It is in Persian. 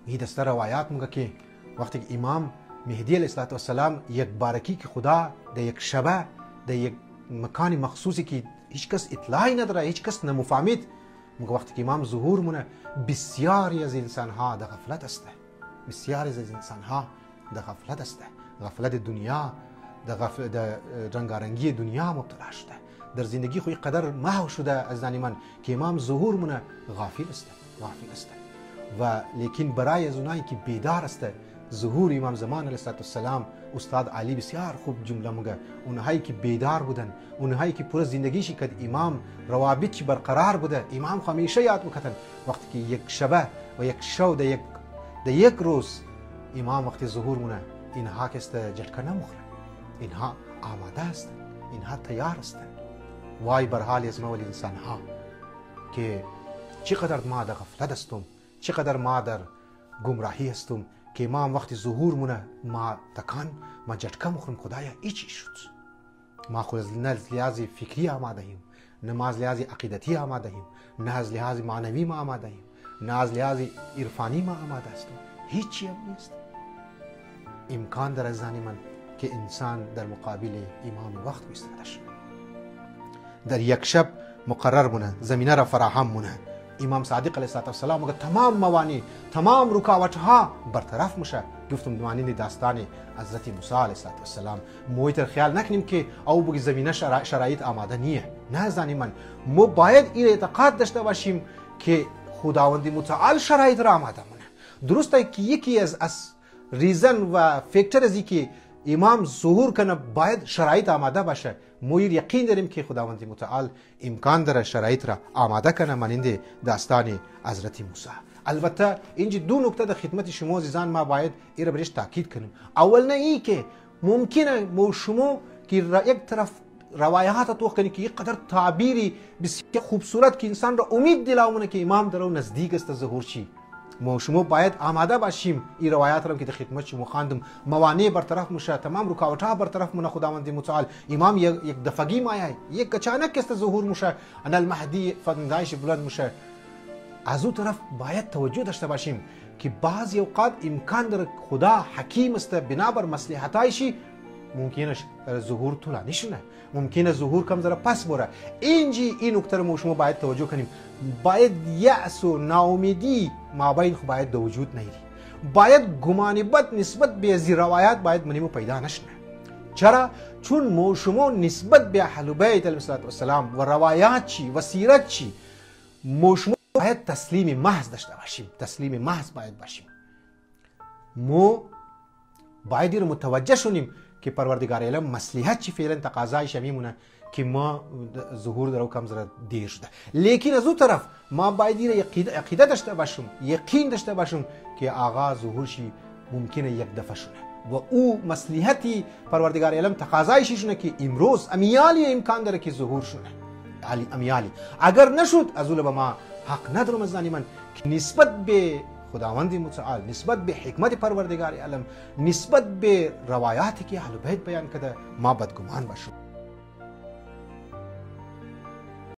ये दस्ता रवायात मुगा के वक्त इमाम मेहदी अलैहिस्सलाम एक बारकी की खुदा द एक शबा द एक मकान मखसूसी की हिच कस इतला ही نداره हिच कस नमुफामिद मुगा वक्त इमाम ظهور مونه بسیاری از انسان ها در غفلت است، بسیاری از انسان ها در غفلت است، غفلت دنیا در رنگارنگی دنیا مبتلا شده، در زندگی خو قدر محو شده از زنی من که امام ظهور مونه غافل است، غافل است. و لیکن برای از اونایی که بیدار است ظهور امام زمان علیه السلام استاد علی بسیار خوب جمله میگه، اونهایی که بیدار بودن، اونهایی که پر زندگیش کد امام روابط برقرار بوده، امام همیشه یاد میکردن وقتی که یک شبه و یک شو در یک روز امام وقتی ظهور مونه اینها کست جلکه نمخوره، اینها آماده هستند، اینها تیار هستند. وای بر حال از ما و انسان ها که چقدر ما در غفلت هستیم، چقدر ما در گمراهی هستیم که امام وقتی ظهور مونه ما تکان ما جټکه مخورم خدایا ایچی شد. ما خود نه از لحاظ فکری آماده ایم، نه از لحاظ عقیدتی آماده ایم، نه از لحاظ معنوی ما آماده ایم، نه از لحاظ عرفانی ما آماده هستیم، هیچی هم نیست. امکان در از من که انسان در مقابل امام وقت ایستاده شد. در یک شب مقرر مونه، زمینه را فراهم مونه، امام صادق علیه السلام میگه تمام موانع، تمام رکاوٹ ها برطرف میشه. گفتم مانند داستان حضرت موسی علیه السلام مویتر خیال نکنیم که او بگی زمینه شرایط آماده نیه، نه زنی من ما باید این اعتقاد داشته باشیم که خداوند متعال شرایط را آماده مونه. درسته که یکی از ریزن و فکتر از که امام ظهور کنه باید شرایط آماده باشه. ما یقین داریم که خداوند متعال امکان داره شرایط را آماده کنه مانند داستان حضرت موسی. البته اینجا دو نکته در خدمت شما عزیزان ما باید این را برش تاکید کنیم. اول نه ای که ممکنه ما شما که یک طرف روایات تو کنی که یک قدر تعبیری بسیار خوبصورت که انسان را امید دلاونه که امام در اون نزدیک است ظهور چی. ما شما باید آماده باشیم این روایات را که در خدمت شما خواندم موانع برطرف میشه، تمام رکاوٹ ها برطرف مونه. خداوند متعال امام یک دفعگی مایه یک اچانک است ظهور میشه، انا المهدی فرزندش بلند میشه. از اون طرف باید توجه داشته باشیم که بعضی اوقات امکان داره خدا حکیم است بنابر مصلحتایشی ممکنه ظهور طولانی شونه، ممکنه ظهور کم ذره پس بره. اینجی این نکته رو شما باید توجه کنیم. باید یأس و ناامیدی مابین خو باید در وجود نیری، باید گمان بد نسبت به از روایات باید منیمو پیدا نشنه. چرا؟ چون ما شما نسبت به اهل بیت علیهم السلام و روایات چی و سیرت چی ما شما باید تسلیم محض داشته باشیم، تسلیم محض باید باشیم. ما باید رو متوجه شونیم که پروردگار عالم مصلحت چی فعلا تقاضایش میمونه که ما ظهور درو کم زره دیر شده. لیکن از اون طرف ما باید این عقیده داشته باشیم، یقین داشته باشیم که آغاز ظهور شی ممکنه یک دفعه شونه و او مصلحتی پروردگار عالم تقاضایش شونه که امروز امیالی امکان داره که ظهور شونه، امیالی. اگر نشد از اول به ما حق ندارم از من که نسبت به خداوند متعال، نسبت به حکمت پروردگار عالم، نسبت به روایاتی که اهل بیت بیان کرده ما بدگمان باشیم.